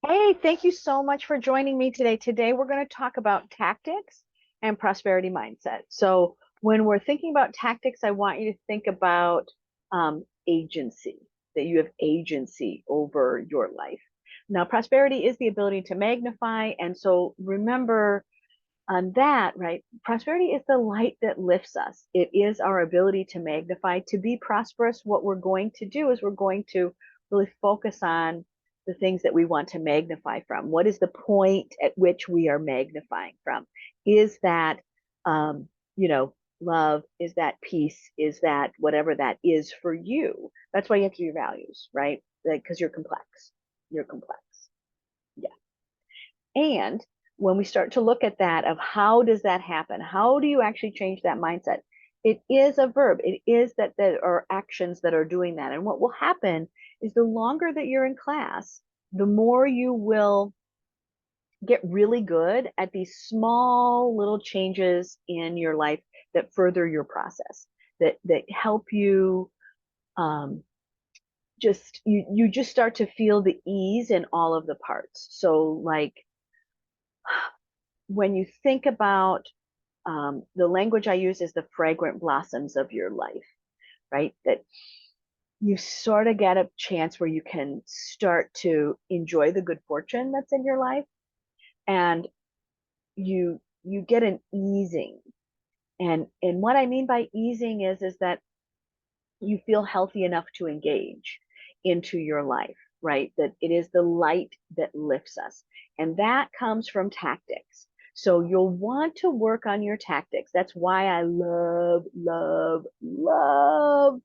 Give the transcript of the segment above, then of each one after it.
Hey, thank you so much for joining me today. Today, we're going to talk about tactics and prosperity mindset. So, when we're thinking about tactics, I want you to think about agency, that you have agency over your life. Now, prosperity is the ability to magnify. And so, remember on that, right? Prosperity is the light that lifts us, it is our ability to magnify, to be prosperous. What we're going to do is we're going to really focus on the things that we want to magnify from. What is the point at which we are magnifying from? Is that, um, love? Is that peace? Is that whatever that is for you? That's why you have to do your values, right? Because you're complex. You're complex. Yeah. And when we start to look at that of how does that happen? How do you actually change that mindset? It is a verb. It is that there are actions that are doing that. And what will happen is the longer that you're in class, the more you will get really good at these small little changes in your life that further your process, that help you um, you just start to feel the ease in all of the parts. So like when you think about the language I use is the fragrant blossoms of your life, right? That you sort of get a chance where you can start to enjoy the good fortune that's in your life, and you get an easing. And what I mean by easing is that you feel healthy enough to engage into your life, right? That it is the light that lifts us. And that comes from tactics. So you'll want to work on your tactics. That's why I love, love, love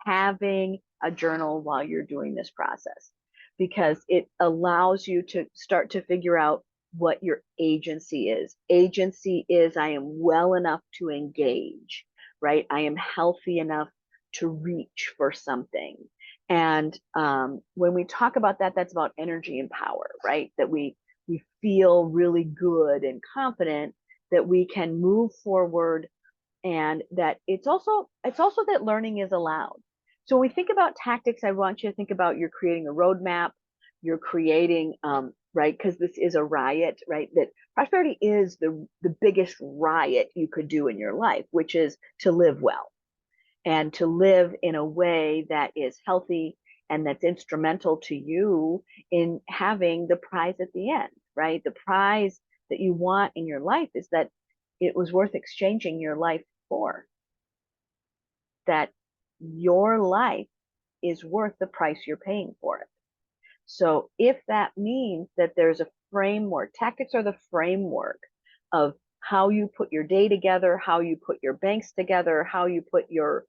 having a journal while you're doing this process, because it allows you to start to figure out what your agency is. Agency is I am well enough to engage, right? I am healthy enough to reach for something. And when we talk about that, that's about energy and power, right? That we feel really good and confident that we can move forward, and that it's also that learning is allowed. So when we think about tactics, I want you to think about you're creating a roadmap, you're creating right, because this is a riot, right? That prosperity is the biggest riot you could do in your life, which is to live well and to live in a way that is healthy and that's instrumental to you in having the prize at the end, right? The prize that you want in your life is that it was worth exchanging your life for, that your life is worth the price you're paying for it. So if that means that there's a framework, tactics are the framework of how you put your day together, how you put your banks together, how you put your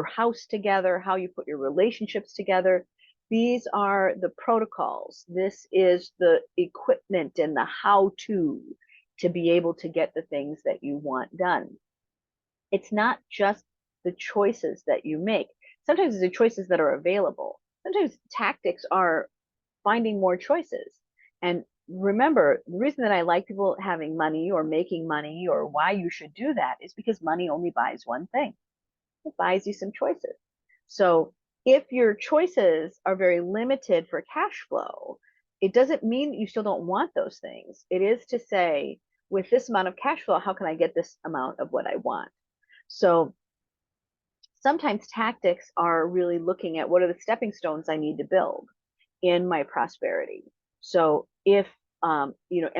house together, how you put your relationships together. These are the protocols. This is the equipment and the how to be able to get the things that you want done. It's not just the choices that you make. Sometimes it's the choices that are available. Sometimes tactics are finding more choices. And remember, the reason that I like people having money or making money or why you should do that is because money only buys one thing. It buys you some choices. So if your choices are very limited for cash flow, it doesn't mean that you still don't want those things. It is to say, with this amount of cash flow, how can I get this amount of what I want? So sometimes tactics are really looking at what are the stepping stones I need to build in my prosperity. So if am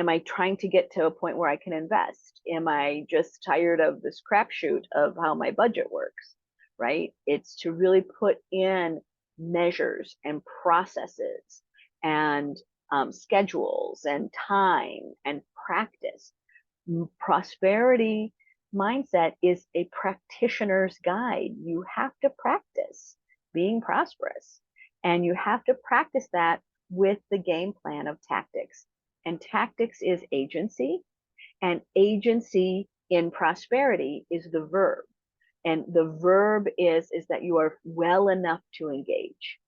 I trying to get to a point where I can invest? Am I just tired of this crapshoot of how my budget works? Right? It's to really put in measures and processes and schedules and time and practice. Prosperity mindset is a practitioner's guide. You have to practice being prosperous, and you have to practice that with the game plan of tactics. And tactics is agency, and agency in prosperity is the verb. And the verb is that you are well enough to engage,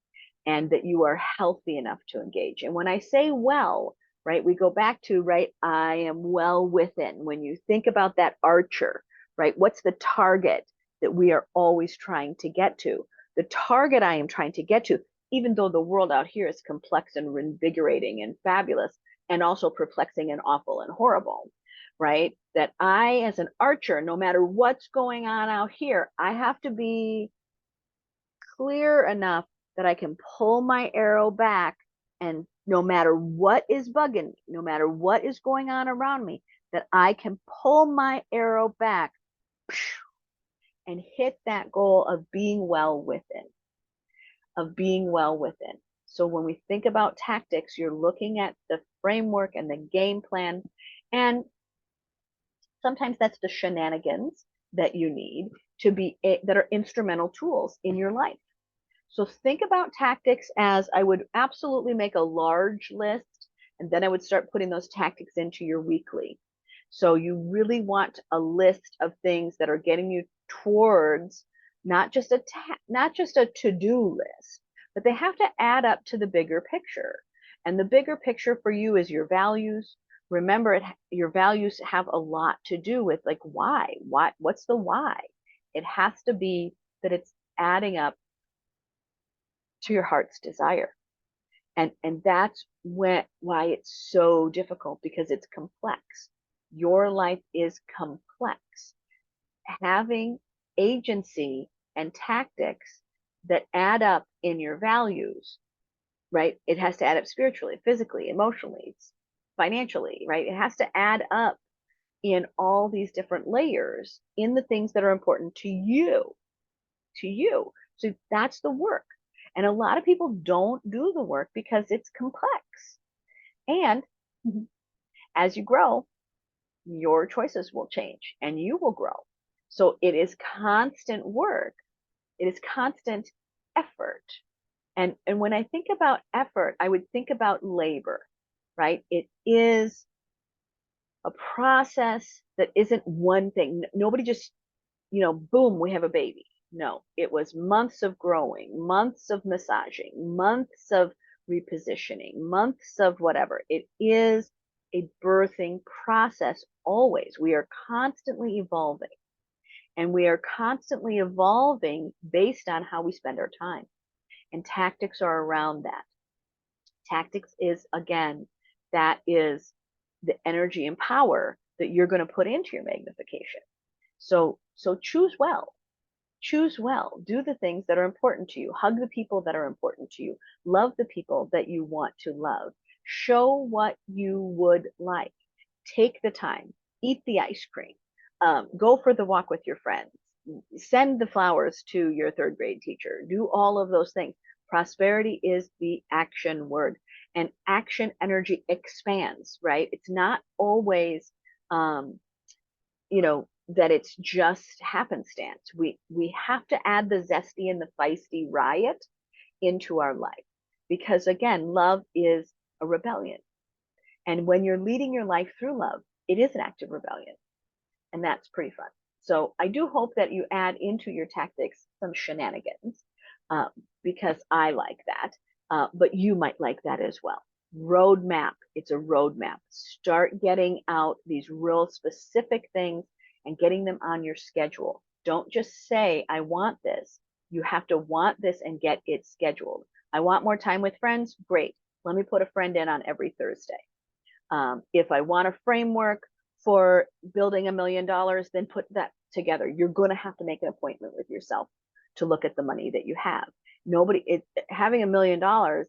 and that you are healthy enough to engage. And when I say well, right, we go back to, right, I am well within. When you think about that archer, right, what's the target that we are always trying to get to? The target I am trying to get to even though the world out here is complex and invigorating and fabulous, and also perplexing and awful and horrible, right? That I, as an archer, no matter what's going on out here, I have to be clear enough that I can pull my arrow back, and no matter what is bugging me, no matter what is going on around me, that I can pull my arrow back and hit that goal of being well within, of being well within. So when we think about tactics, you're looking at the framework and the game plan, and sometimes that's the shenanigans that you need to be that are instrumental tools in your life. So think about tactics as I would absolutely make a large list, and then I would start putting those tactics into your weekly. So you really want a list of things that are getting you towards not just a to-do list, but they have to add up to the bigger picture. And the bigger picture for you is your values. Remember, your values have a lot to do with, like, why? What's the why? It has to be that it's adding up to your heart's desire. And that's why it's so difficult, because it's complex. Your life is complex. Having agency and tactics that add up in your values, right? It has to add up spiritually, physically, emotionally, financially, right? It has to add up in all these different layers in the things that are important to you, to you. So that's the work. And a lot of people don't do the work because it's complex. And as you grow, your choices will change and you will grow. So it is constant work. It is constant effort. And when I think about effort, I would think about labor, right? It is a process that isn't one thing. Nobody just, boom, we have a baby. No, it was months of growing, months of massaging, months of repositioning, months of whatever. It is a birthing process always. We are constantly evolving, and we are constantly evolving based on how we spend our time. And tactics are around that. Tactics is, again, that is the energy and power that you're going to put into your magnification. So choose well. Choose well. Do the things that are important to you. Hug the people that are important to you. Love the people that you want to love. Show what you would like. Take the time. Eat the ice cream. Go for the walk with your friends. Send the flowers to your third grade teacher. Do all of those things. Prosperity is the action word, and action energy expands, right? It's not always, that it's just happenstance. We have to add the zesty and the feisty riot into our life, because again, love is a rebellion. And when you're leading your life through love, it is an act of rebellion. And that's pretty fun. So I do hope that you add into your tactics some shenanigans, uh, because I like that. But you might like that as well. Roadmap. It's a roadmap. Start getting out these real specific things and getting them on your schedule. Don't just say, I want this. You have to want this and get it scheduled. I want more time with friends. Great. Let me put a friend in on every Thursday. If I want a framework for building $1 million, then put that together. You're going to have to make an appointment with yourself to look at the money that you have. Having $1 million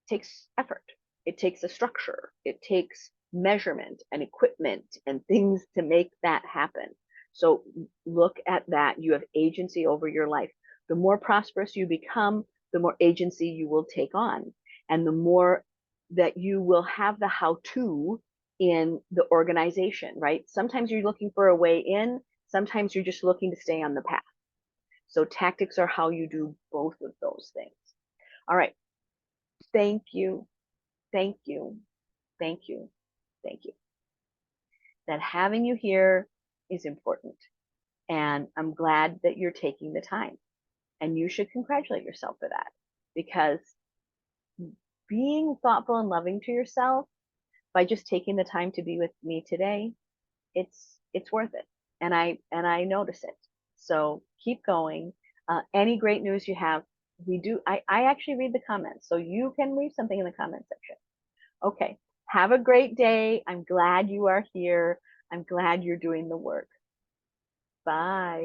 takes effort. It takes a structure. It takes measurement and equipment and things to make that happen. So look at that. You have agency over your life. The more prosperous you become, the more agency you will take on, and the more that you will have the how-to in the organization, right? Sometimes you're looking for a way in, sometimes you're just looking to stay on the path. So tactics are how you do both of those things. All right. Thank you. Thank you. Thank you. Thank you. That having you here is important. And I'm glad that you're taking the time. And you should congratulate yourself for that, because being thoughtful and loving to yourself by just taking the time to be with me today, it's worth it. And I notice it. So keep going. Any great news you have, I actually read the comments, so you can leave something in the comment section. Okay, have a great day. I'm glad you are here. I'm glad you're doing the work. Bye.